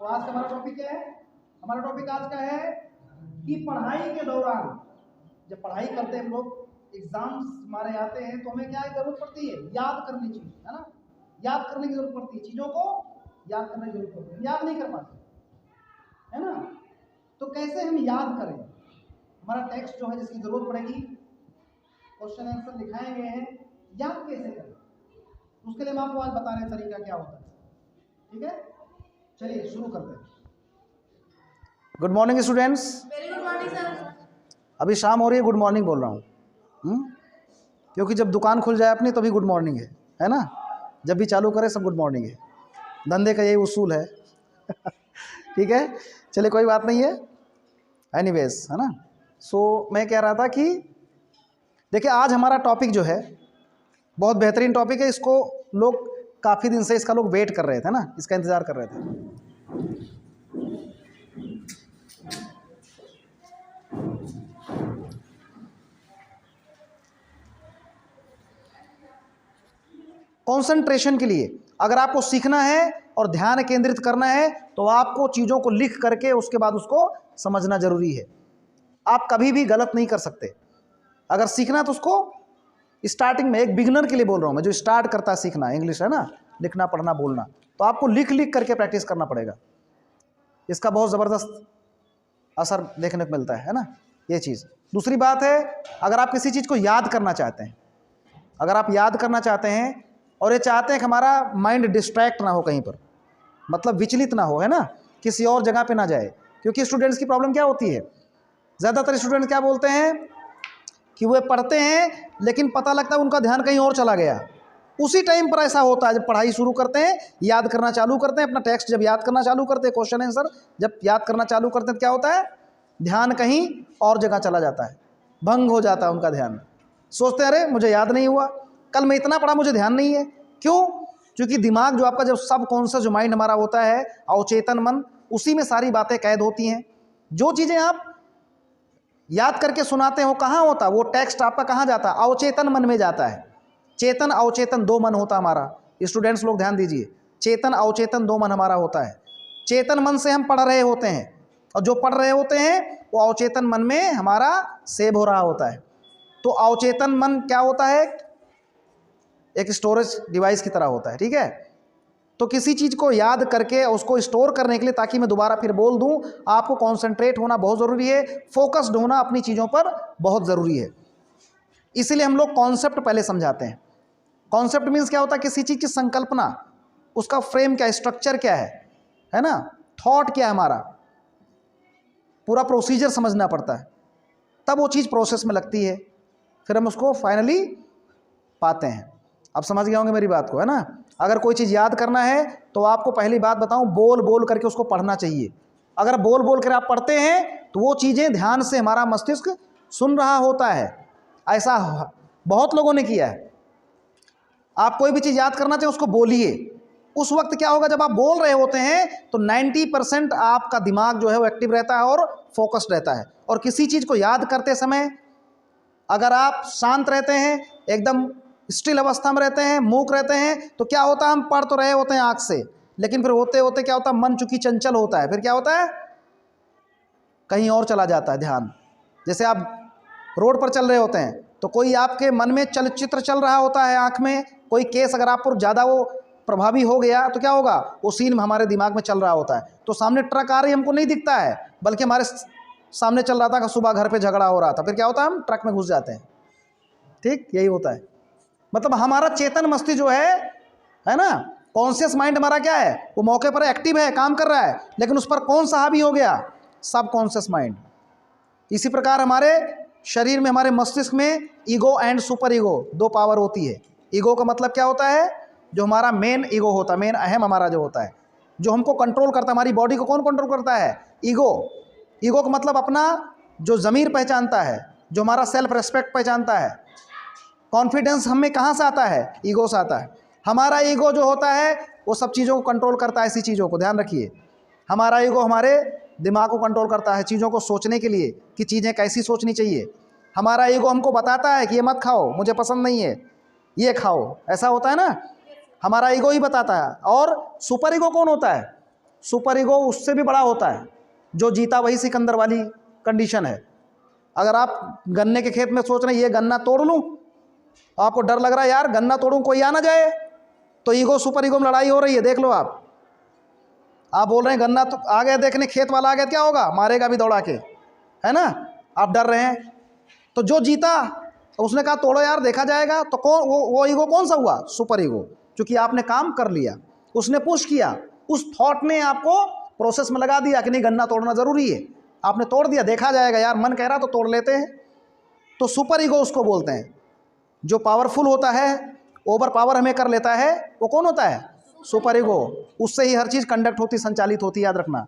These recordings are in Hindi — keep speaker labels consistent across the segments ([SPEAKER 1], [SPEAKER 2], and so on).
[SPEAKER 1] तो आज का हमारा टॉपिक क्या है? हमारा टॉपिक आज का है कि पढ़ाई के दौरान, जब पढ़ाई करते हैं हम लोग, एग्जाम्स हमारे आते हैं, तो हमें क्या जरूरत पड़ती है? याद करने की, है ना? याद करने की जरूरत पड़ती है, चीजों को याद करने की जरूरत पड़ती है, याद नहीं कर पाते, है ना? तो कैसे हम याद करें? हमारा टेक्स्ट जो है जिसकी जरूरत पड़ेगी, क्वेश्चन आंसर लिखाए गए हैं, याद कैसे करें? उसके लिए हम आपको आज बता रहे हैं तरीका क्या होता है। ठीक है, चलिए शुरू करते हैं। Good morning students.
[SPEAKER 2] Very good morning sir.
[SPEAKER 1] अभी शाम हो रही है, गुड मॉर्निंग बोल रहा हूँ, क्योंकि जब दुकान खुल जाए अपनी तभी गुड मॉर्निंग है ना? जब भी चालू करें सब गुड मॉर्निंग है, धंधे का यही उसूल है। ठीक है, चलिए कोई बात नहीं है, एनीवेज, है ना? सो मैं कह रहा था कि देखिए आज हमारा टॉपिक जो है बहुत बेहतरीन टॉपिक है। इसको लोग काफ़ी दिन से इसका लोग वेट कर रहे थे ना, इसका इंतज़ार कर रहे थे। कंसंट्रेशन के लिए अगर आपको सीखना है और ध्यान केंद्रित करना है तो आपको चीज़ों को लिख करके उसके बाद उसको समझना जरूरी है। आप कभी भी गलत नहीं कर सकते। अगर सीखना है तो उसको स्टार्टिंग में, एक बिगिनर के लिए बोल रहा हूँ मैं, जो स्टार्ट करता है सीखना इंग्लिश, है ना, लिखना पढ़ना बोलना, तो आपको लिख लिख करके प्रैक्टिस करना पड़ेगा। इसका बहुत ज़बरदस्त असर देखने को मिलता है ना, ये चीज़। दूसरी बात है, अगर आप किसी चीज़ को याद करना चाहते हैं, अगर आप याद करना चाहते हैं और ये चाहते हैं कि हमारा माइंड डिस्ट्रैक्ट ना हो कहीं पर, मतलब विचलित ना हो, है ना, किसी और जगह पे ना जाए, क्योंकि स्टूडेंट्स की प्रॉब्लम क्या होती है, ज़्यादातर स्टूडेंट क्या बोलते हैं कि वे पढ़ते हैं लेकिन पता लगता है उनका ध्यान कहीं और चला गया। उसी टाइम पर ऐसा होता है, जब पढ़ाई शुरू करते हैं, याद करना चालू करते हैं, अपना टेक्स्ट जब याद करना चालू करते हैं, क्वेश्चन आंसर जब याद करना चालू करते हैं, तो क्या होता है, ध्यान कहीं और जगह चला जाता है, भंग हो जाता है उनका ध्यान। सोचते हैं अरे मुझे याद नहीं हुआ, कल मैं इतना पढ़ा मुझे ध्यान नहीं है। क्यों? क्योंकि दिमाग जो आपका, जो सबकॉन्शियस जो माइंड हमारा होता है, अवचेतन मन, उसी में सारी बातें कैद होती हैं। जो चीज़ें आप याद करके सुनाते हो कहाँ होता, वो टेक्स्ट आपका कहाँ जाता है? अवचेतन मन में जाता है। चेतन अवचेतन दो मन होता हमारा, स्टूडेंट्स लोग ध्यान दीजिए, चेतन अवचेतन दो मन हमारा होता है। चेतन मन से हम पढ़ रहे होते हैं और जो पढ़ रहे होते हैं वो अवचेतन मन में हमारा सेव हो रहा होता है। तो अवचेतन मन क्या होता है? एक स्टोरेज डिवाइस की तरह होता है। ठीक है, तो किसी चीज़ को याद करके उसको स्टोर करने के लिए, ताकि मैं दोबारा फिर बोल दूं, आपको कॉन्सेंट्रेट होना बहुत ज़रूरी है, फोकस्ड होना अपनी चीज़ों पर बहुत ज़रूरी है। इसीलिए हम लोग कॉन्सेप्ट पहले समझाते हैं। कॉन्सेप्ट मीन्स क्या होता है? किसी चीज़ की संकल्पना, उसका फ्रेम क्या है, स्ट्रक्चर क्या है ना, थॉट क्या है, हमारा पूरा प्रोसीजर समझना पड़ता है, तब वो चीज़ प्रोसेस में लगती है, फिर हम उसको फाइनली पाते हैं। अब समझ गए होंगे मेरी बात को, है ना? अगर कोई चीज़ याद करना है तो आपको पहली बात बताऊं, बोल बोल करके उसको पढ़ना चाहिए। अगर बोल बोल कर आप पढ़ते हैं तो वो चीज़ें ध्यान से हमारा मस्तिष्क सुन रहा होता है। ऐसा बहुत लोगों ने किया है। आप कोई भी चीज़ याद करना चाहें उसको बोलिए, उस वक्त क्या होगा, जब आप बोल रहे होते हैं तो 90% आपका दिमाग जो है वो एक्टिव रहता है और फोकस्ड रहता है। और किसी चीज़ को याद करते समय अगर आप शांत रहते हैं, एकदम स्टिल अवस्था में रहते हैं, मूक रहते हैं, तो क्या होता है, हम पढ़ तो रहे होते हैं आँख से, लेकिन फिर होते होते क्या होता है, मन चूंकि चंचल होता है, फिर क्या होता है, कहीं और चला जाता है ध्यान। जैसे आप रोड पर चल रहे होते हैं तो कोई आपके मन में चलचित्र चल रहा होता है, आँख में कोई केस अगर आप पर ज़्यादा वो प्रभावी हो गया तो क्या होगा, वो सीन हमारे दिमाग में चल रहा होता है। तो सामने ट्रक आ रही हमको नहीं दिखता है, बल्कि हमारे सामने चल रहा था कि सुबह घर पे झगड़ा हो रहा था, फिर क्या होता है, हम ट्रक में घुस जाते हैं। ठीक, यही होता है। मतलब हमारा चेतन मस्तिष्क जो है ना, कॉन्शियस माइंड हमारा क्या है, वो मौके पर एक्टिव है, काम कर रहा है, लेकिन उस पर कौन सा हावी हो गया, सब कॉन्शियस माइंड। इसी प्रकार हमारे शरीर में, हमारे मस्तिष्क में ईगो एंड सुपर ईगो दो पावर होती है। ईगो का मतलब क्या होता है, जो हमारा मेन ईगो होता है, मेन अहम हमारा जो होता है, जो हमको कंट्रोल करता है, हमारी बॉडी को कौन कंट्रोल करता है, ईगो। ईगो का मतलब अपना जो ज़मीर पहचानता है, जो हमारा सेल्फ रेस्पेक्ट पहचानता है। कॉन्फिडेंस हमें कहाँ से आता है, ईगो से आता है। हमारा ईगो जो होता है वो सब चीज़ों को कंट्रोल करता है। ऐसी चीज़ों को ध्यान रखिए, हमारा ईगो हमारे दिमाग को कंट्रोल करता है चीज़ों को सोचने के लिए कि चीज़ें कैसी सोचनी चाहिए। हमारा ईगो हमको बताता है कि ये मत खाओ, मुझे पसंद नहीं है, ये खाओ, ऐसा होता है ना, हमारा ईगो ही बताता है। और सुपर ईगो कौन होता है? सुपर ईगो उससे भी बड़ा होता है, जो जीता वही सिकंदर वाली कंडीशन है। अगर आप गन्ने के खेत में सोच रहे हैं ये गन्ना तोड़ लूं, आपको डर लग रहा है यार गन्ना तोड़ूं कोई आ ना जाए, तो ईगो सुपर ईगो में लड़ाई हो रही है। देख लो आप बोल रहे हैं गन्ना तो आ गया देखने, खेत वाला आ गया, क्या होगा, मारेगा भी दौड़ा के, है ना, आप डर रहे हैं। तो जो जीता तो उसने कहा तोड़ो यार देखा जाएगा, तो कौन वो ईगो कौन सा हुआ, सुपर ईगो, क्योंकि आपने काम कर लिया, उसने पुश किया, उस थॉट ने आपको प्रोसेस में लगा दिया कि नहीं गन्ना तोड़ना ज़रूरी है, आपने तोड़ दिया, देखा जाएगा यार, मन कह रहा तो तोड़ लेते हैं। तो सुपर ईगो उसको बोलते हैं। जो पावरफुल होता है, ओवर पावर हमें कर लेता है, वो कौन होता है, सुपर ईगो। उससे ही हर चीज़ कंडक्ट होती, संचालित होती, याद रखना।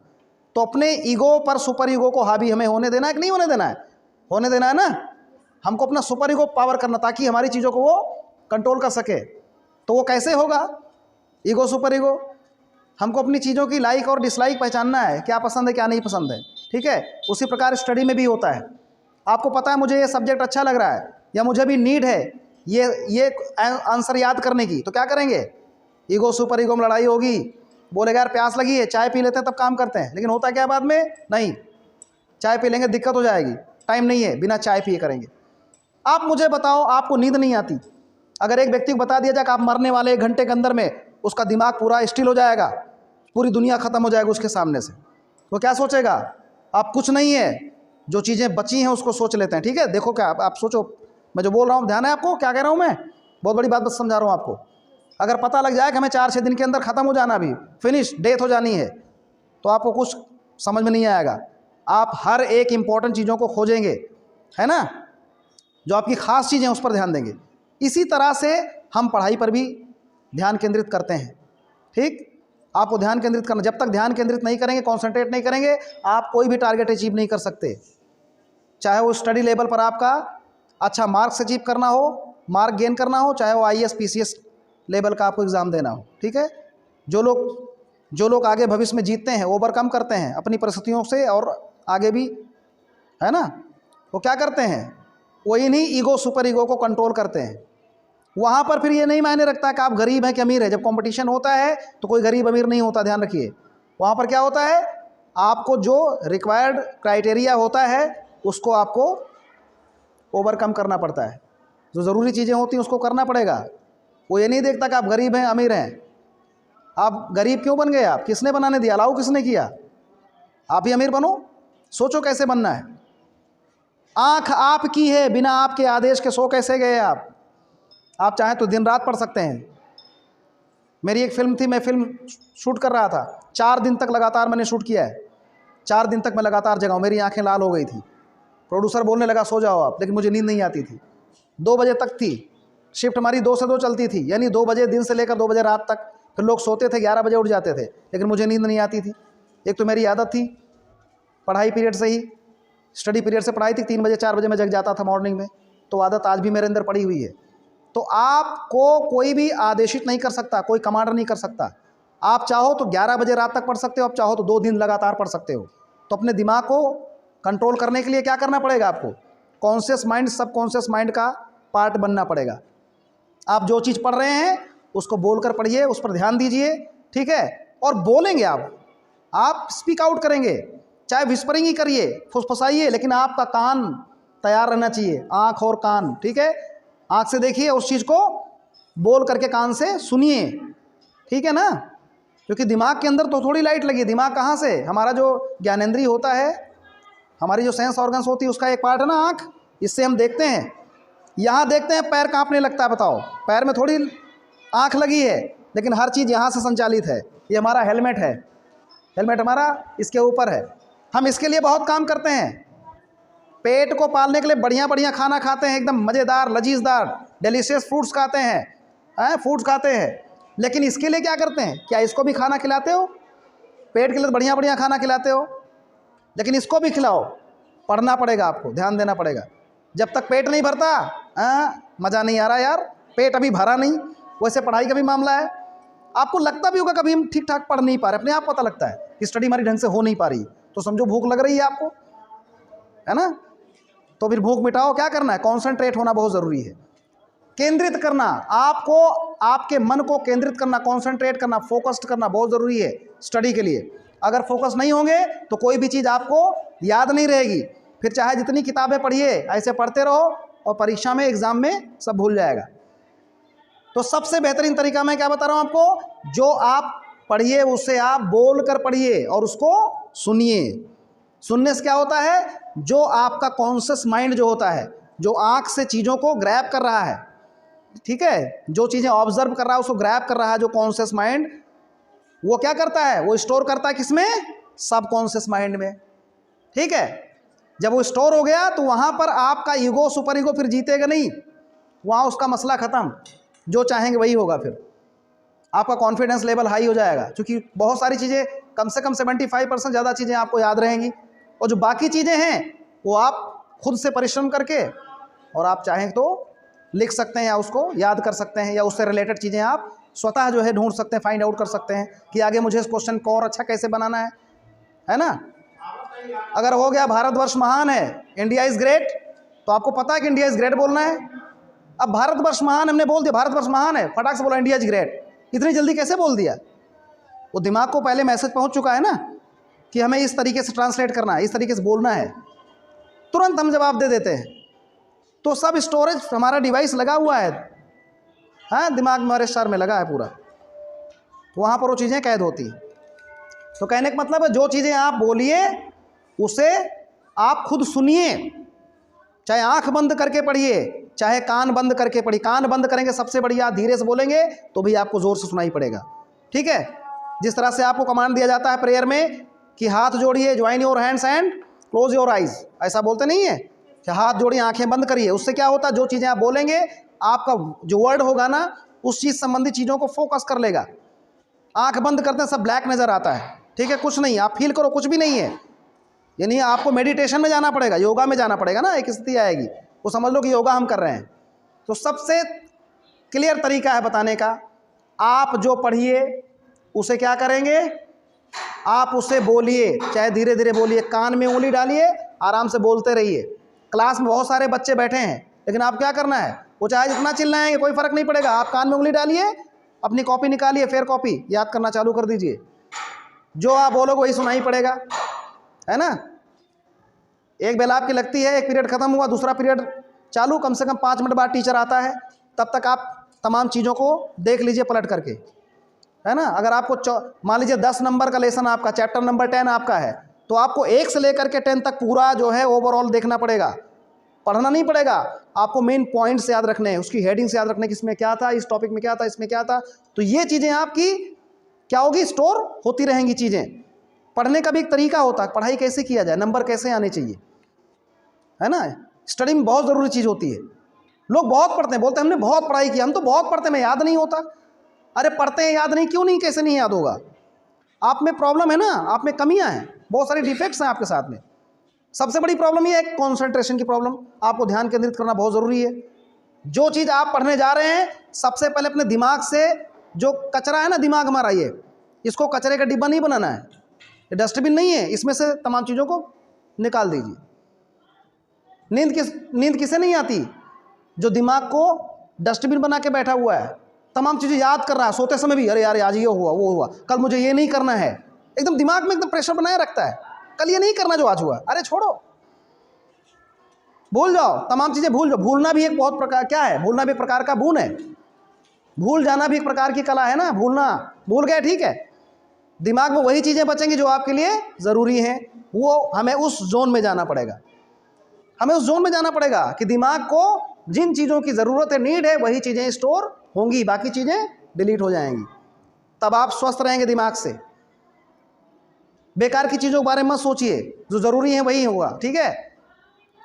[SPEAKER 1] तो अपने ईगो पर सुपर ईगो को हावी हमें होने देना है कि नहीं होने देना है, होने देना है ना। हमको अपना सुपर ईगो पावर करना, ताकि हमारी चीज़ों को वो कंट्रोल कर सके। तो वो कैसे होगा, ईगो सुपर ईगो, हमको अपनी चीज़ों की लाइक और डिसलाइक पहचानना है, क्या पसंद है क्या नहीं पसंद है, ठीक है। उसी प्रकार स्टडी में भी होता है। आपको पता है मुझे ये सब्जेक्ट अच्छा लग रहा है, या मुझे भी नीड है ये आंसर याद करने की, तो क्या करेंगे, ईगो सुपर ईगो में लड़ाई होगी। बोलेगा यार प्यास लगी है, चाय पी लेते हैं तब काम करते हैं, लेकिन होता क्या बाद में, नहीं चाय पी लेंगे दिक्कत हो जाएगी, टाइम नहीं है, बिना चाय पिए करेंगे। आप मुझे बताओ, आपको नींद नहीं आती, अगर एक व्यक्ति को बता दिया जाए कि आप मरने वाले 1 घंटे के अंदर में, उसका दिमाग पूरा स्टिल हो जाएगा, पूरी दुनिया ख़त्म हो जाएगी उसके सामने से, वो क्या सोचेगा, आप कुछ नहीं है, जो चीज़ें बची हैं उसको सोच लेते हैं, ठीक है। देखो क्या आप सोचो, मैं जो बोल रहा हूँ ध्यान है आपको, क्या कह रहा हूँ मैं, बहुत बड़ी बात बस समझा रहा हूँ आपको। अगर पता लग जाए कि हमें 4-6 दिन के अंदर ख़त्म हो जाना, अभी फिनिश डेथ हो जानी है, तो आपको कुछ समझ में नहीं आएगा। आप हर एक इंपॉर्टेंट चीज़ों को खोजेंगे, है ना, जो आपकी ख़ास चीज़ें उस पर ध्यान देंगे। इसी तरह से हम पढ़ाई पर भी ध्यान केंद्रित करते हैं, ठीक। आपको ध्यान केंद्रित करना, जब तक ध्यान केंद्रित नहीं करेंगे, कॉन्सेंट्रेट नहीं करेंगे, आप कोई भी टारगेट अचीव नहीं कर सकते। चाहे वो स्टडी लेवल पर आपका अच्छा मार्क्स अचीव करना हो, मार्क गेन करना हो, चाहे वो IAS PCS लेवल का आपको एग्ज़ाम देना हो, ठीक है। जो लोग आगे भविष्य में जीतते हैं, ओवरकम करते हैं अपनी परिस्थितियों से और आगे भी, है ना, वो क्या करते हैं, वो इन्हीं ईगो सुपर ईगो को कंट्रोल करते हैं। वहाँ पर फिर ये नहीं मायने रखता कि आप गरीब हैं कि अमीर है। जब कंपटीशन होता है तो कोई गरीब अमीर नहीं होता, ध्यान रखिए। वहाँ पर क्या होता है, आपको जो रिक्वायर्ड क्राइटेरिया होता है उसको आपको ओवरकम करना पड़ता है, जो ज़रूरी चीज़ें होती हैं उसको करना पड़ेगा। वो ये नहीं देखता कि आप गरीब हैं अमीर हैं। आप गरीब क्यों बन गए, आप किसने बनाने दिया, अलाउ किसने किया, आप ही अमीर बनो। सोचो कैसे बनना है, आँख आपकी है, बिना आपके आदेश के सो कैसे गए आप चाहें तो दिन रात पढ़ सकते हैं। मेरी एक फिल्म थी, मैं फिल्म शूट कर रहा था, 4 दिन तक लगातार मैंने शूट किया है, 4 दिन तक मैं लगातार जगा हूँ, मेरी आंखें लाल हो गई थी। प्रोड्यूसर बोलने लगा सो जाओ आप, लेकिन मुझे नींद नहीं आती थी। 2 बजे तक थी शिफ्ट हमारी, 2 से 2 चलती थी, यानी 2 बजे दिन से लेकर 2 बजे रात तक। फिर लोग सोते थे, 11 बजे उठ जाते थे, लेकिन मुझे नींद नहीं आती थी। एक तो मेरी आदत थी पढ़ाई पीरियड से ही, स्टडी पीरियड से पढ़ाई थी, 3 बजे 4 बजे मैं जग जाता था मॉर्निंग में, तो आदत आज भी मेरे अंदर पड़ी हुई है। तो आपको कोई भी आदेशित नहीं कर सकता, कोई कमांडर नहीं कर सकता। आप चाहो तो 11 बजे रात तक पढ़ सकते हो, आप चाहो तो 2 दिन लगातार पढ़ सकते हो। तो अपने दिमाग को कंट्रोल करने के लिए क्या करना पड़ेगा आपको, कॉन्शियस माइंड सब कॉन्शियस माइंड का पार्ट बनना पड़ेगा। आप जो चीज़ पढ़ रहे हैं उसको बोलकर पढ़िए, उस पर ध्यान दीजिए, ठीक है। और बोलेंगे आप स्पीक आउट करेंगे, चाहे विस्परिंग ही करिए, फुसफुसाइए, लेकिन आपका कान तैयार रहना चाहिए, आँख और कान, ठीक है। आँख से देखिए उस चीज़ को, बोल करके कान से सुनिए, ठीक है ना। क्योंकि दिमाग के अंदर तो थोड़ी लाइट लगी है, दिमाग कहाँ से, हमारा जो ज्ञानेंद्रिय होता है, हमारी जो सेंस ऑर्गन्स होती है उसका एक पार्ट है ना आँख, इससे हम देखते हैं। यहाँ देखते हैं पैर काँपने लगता है, बताओ पैर में थोड़ी आँख लगी है, लेकिन हर चीज़ यहाँ से संचालित है। ये हमारा हेलमेट है, हेलमेट हमारा इसके ऊपर है। हम इसके लिए बहुत काम करते हैं, पेट को पालने के लिए बढ़िया बढ़िया खाना खाते हैं, एकदम मज़ेदार लजीजदार डिलीशियस फ्रूट्स खाते हैं, फ्रूट्स खाते हैं, लेकिन इसके लिए क्या करते हैं, क्या इसको भी खाना खिलाते हो, पेट के लिए बढ़िया बढ़िया खाना खिलाते हो, लेकिन इसको भी खिलाओ। पढ़ना पड़ेगा आपको, ध्यान देना पड़ेगा। जब तक पेट नहीं भरता मज़ा नहीं आ रहा यार, पेट अभी भरा नहीं। वैसे पढ़ाई का भी मामला है, आपको लगता भी होगा कभी हम ठीक ठाक पढ़ नहीं पा रहे, अपने आप पता लगता है कि स्टडी हमारी ढंग से हो नहीं पा रही, तो समझो भूख लग रही है आपको, है ना। तो फिर भूख मिटाओ, क्या करना है, कॉन्सेंट्रेट होना बहुत ज़रूरी है, केंद्रित करना, आपको आपके मन को केंद्रित करना, कॉन्सेंट्रेट करना, फोकस्ड करना बहुत ज़रूरी है स्टडी के लिए। अगर फोकस नहीं होंगे तो कोई भी चीज़ आपको याद नहीं रहेगी। फिर चाहे जितनी किताबें पढ़िए, ऐसे पढ़ते रहो और परीक्षा में, एग्जाम में सब भूल जाएगा। तो सबसे बेहतरीन तरीका मैं क्या बता रहा हूं आपको, जो आप पढ़िए उसे आप बोल कर पढ़िए और उसको सुनिए। सुनने से क्या होता है, जो आपका कॉन्शियस माइंड जो होता है, जो आंख से चीज़ों को ग्रैब कर रहा है, ठीक है, जो चीज़ें ऑब्जर्व कर रहा है उसको ग्रैब कर रहा है, जो कॉन्शियस माइंड, वो क्या करता है, वो स्टोर करता है किसमें, सब कॉन्शियस माइंड में। ठीक है, जब वो स्टोर हो गया तो वहाँ पर आपका ईगो, सुपर ईगो फिर जीतेगा नहीं, वहाँ उसका मसला ख़त्म, जो चाहेंगे वही होगा। फिर आपका कॉन्फिडेंस लेवल हाई हो जाएगा, क्योंकि बहुत सारी चीज़ें, कम से कम 75% ज़्यादा चीज़ें आपको याद रहेंगी, और जो बाकी चीज़ें हैं वो आप खुद से परिश्रम करके, और आप चाहें तो लिख सकते हैं या उसको याद कर सकते हैं, या उससे रिलेटेड चीज़ें आप स्वतः जो है ढूंढ सकते हैं, फाइंड आउट कर सकते हैं कि आगे मुझे इस क्वेश्चन को और अच्छा कैसे बनाना है ना। अगर हो गया भारतवर्ष महान है, इंडिया इज़ ग्रेट, तो आपको पता है कि इंडिया इज़ ग्रेट बोलना है। अब भारतवर्ष महान हमने बोल दिया, भारतवर्ष महान है, फटाक से बोला इंडिया इज़ ग्रेट, इतनी जल्दी कैसे बोल दिया? वो दिमाग को पहले मैसेज पहुंच चुका है ना कि हमें इस तरीके से ट्रांसलेट करना है, इस तरीके से बोलना है, तुरंत हम जवाब दे देते हैं। तो सब स्टोरेज हमारा डिवाइस लगा हुआ है, हाँ, दिमाग में, हमारे शर में लगा है पूरा, तो वहाँ पर वो चीज़ें कैद होती हैं। तो कहने का मतलब है, जो चीज़ें आप बोलिए उसे आप खुद सुनिए, चाहे आंख बंद करके पढ़िए, चाहे कान बंद करके पढ़िए। कान बंद करेंगे सबसे बढ़िया, धीरे से बोलेंगे तो भी आपको ज़ोर से सुनाई पड़ेगा। ठीक है, जिस तरह से आपको कमांड दिया जाता है प्रेयर में कि हाथ जोड़िए, join your hands and close your eyes, ऐसा बोलते नहीं है कि हाथ जोड़िए, आंखें बंद करिए। उससे क्या होता है, जो चीज़ें आप बोलेंगे, आपका जो वर्ड होगा ना, उस चीज़ संबंधी चीज़ों को फोकस कर लेगा। आंख बंद करते हैं सब ब्लैक नज़र आता है, ठीक है, कुछ नहीं, आप फील करो कुछ भी नहीं है, यानी आपको मेडिटेशन में जाना पड़ेगा, योगा में जाना पड़ेगा ना, एक स्थिति आएगी, वो समझ लो कि योगा हम कर रहे हैं। तो सबसे क्लियर तरीका है बताने का, आप जो पढ़िए उसे क्या करेंगे, आप उसे बोलिए, चाहे धीरे धीरे बोलिए, कान में उंगली डालिए, आराम से बोलते रहिए। क्लास में बहुत सारे बच्चे बैठे हैं, लेकिन आप क्या करना है, वो चाहे जितना चिल्लाएंगे कोई फर्क नहीं पड़ेगा, आप कान में उंगली डालिए, अपनी कॉपी निकालिए, फिर कॉपी याद करना चालू कर दीजिए, जो आप बोलोगे वही सुनाई पड़ेगा, है ना। एक बेल आपकी लगती है, एक पीरियड खत्म हुआ, दूसरा पीरियड चालू, कम से कम 5 मिनट बाद टीचर आता है, तब तक आप तमाम चीज़ों को देख लीजिए पलट करके, है ना। अगर आपको मान लीजिए 10 नंबर का लेसन आपका, चैप्टर नंबर 10 आपका है, तो आपको 1 से लेकर के 10 तक पूरा जो है ओवरऑल देखना पड़ेगा, पढ़ना नहीं पड़ेगा, आपको मेन पॉइंट्स याद रखने हैं, उसकी हेडिंग्स याद रखने, किसमें क्या था, इस टॉपिक में क्या था, इसमें क्या था। तो ये चीज़ें आपकी क्या होगी, स्टोर होती रहेंगी चीज़ें। पढ़ने का भी एक तरीका होता है, पढ़ाई कैसे किया जाए, नंबर कैसे आने चाहिए, है ना। स्टडी में बहुत ज़रूरी चीज़ होती है। लोग बहुत पढ़ते हैं, बोलते हैं हमने बहुत पढ़ाई की, हम तो बहुत पढ़ते हैं, मैं याद नहीं होता। अरे पढ़ते हैं, याद नहीं, क्यों नहीं, कैसे नहीं याद होगा? आप में प्रॉब्लम है ना, आप में कमियां हैं, बहुत सारी डिफेक्ट्स हैं आपके साथ में। सबसे बड़ी प्रॉब्लम ये है कॉन्सेंट्रेशन की प्रॉब्लम, आपको ध्यान केंद्रित करना बहुत ज़रूरी है। जो चीज़ आप पढ़ने जा रहे हैं, सबसे पहले अपने दिमाग से, जो कचरा है ना दिमाग हमारा, ये, इसको कचरे का डिब्बा नहीं बनाना है, ये डस्टबिन नहीं है, इसमें से तमाम चीज़ों को निकाल दीजिए। नींद किसे नहीं आती, जो दिमाग को डस्टबिन बना के बैठा हुआ है, तमाम चीज़ें याद कर रहा है, सोते समय भी, अरे यार आज ये हुआ, वो हुआ, कल मुझे ये नहीं करना है, एकदम दिमाग में एकदम प्रेशर बनाए रखता है, कल ये नहीं करना जो आज हुआ, अरे छोड़ो, भूल जाओ, तमाम चीज़ें भूल जाओ। भूलना भी एक बहुत प्रकार, क्या है, भूलना भी एक प्रकार का गुण है, भूल जाना भी एक प्रकार की कला है ना। भूलना, भूल गए, ठीक है, दिमाग में वही चीज़ें बचेंगी जो आपके लिए ज़रूरी हैं, वो हमें उस जोन में जाना पड़ेगा, हमें उस जोन में जाना पड़ेगा कि दिमाग को जिन चीज़ों की ज़रूरत है, नीड है, वही चीज़ें स्टोर होंगी, बाकी चीज़ें डिलीट हो जाएंगी, तब आप स्वस्थ रहेंगे दिमाग से। बेकार की चीज़ों के बारे में मत सोचिए, जो ज़रूरी है वही होगा, ठीक है।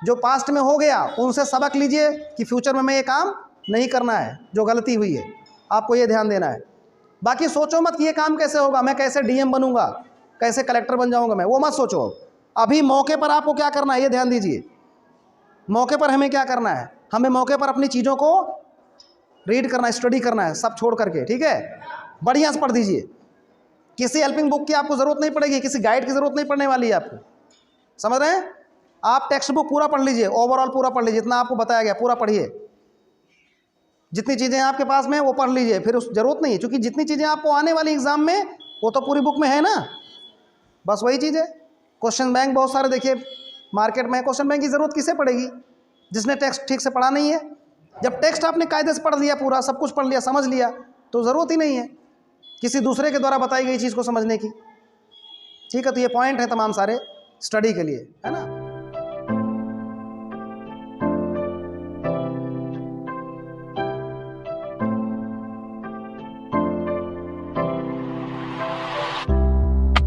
[SPEAKER 1] जो पास्ट में हो गया उनसे सबक लीजिए कि फ्यूचर में मैं ये काम नहीं करना है, जो गलती हुई है आपको ये ध्यान देना है। बाकी सोचो मत कि ये काम कैसे होगा, मैं कैसे डीएम बनूंगा, कैसे कलेक्टर बन जाऊंगा मैं, वो मत सोचो। अभी मौके पर आपको क्या करना है ये ध्यान दीजिए। मौके पर हमें क्या करना है, हमें मौके पर अपनी चीज़ों को रीड करना है, स्टडी करना है, सब छोड़ करके, ठीक है, बढ़िया से पढ़ दीजिए। किसी हेल्पिंग बुक की आपको ज़रूरत नहीं पड़ेगी, किसी गाइड की ज़रूरत नहीं पड़ने वाली है आपको, समझ रहे हैं। आप टेक्स्ट बुक पूरा पढ़ लीजिए, ओवरऑल पूरा पढ़ लीजिए, जितना आपको बताया गया पूरा पढ़िए, जितनी चीज़ें आपके पास में वो पढ़ लीजिए, फिर उस ज़रूरत नहीं है, क्योंकि जितनी चीज़ें आपको आने वाली एग्ज़ाम में वो तो पूरी बुक में है ना, बस वही चीज़ है। क्वेश्चन बैंक बहुत सारे देखिए मार्केट में, क्वेश्चन बैंक की ज़रूरत किसे पड़ेगी? जिसने टेक्स्ट ठीक से पढ़ा नहीं है। जब टेक्स्ट आपने कायदे से पढ़ लिया, पूरा सब कुछ पढ़ लिया, समझ लिया, तो ज़रूरत ही नहीं है किसी दूसरे के द्वारा बताई गई चीज़ को समझने की। ठीक है, तो ये पॉइंट है तमाम सारे स्टडी के लिए, है ना।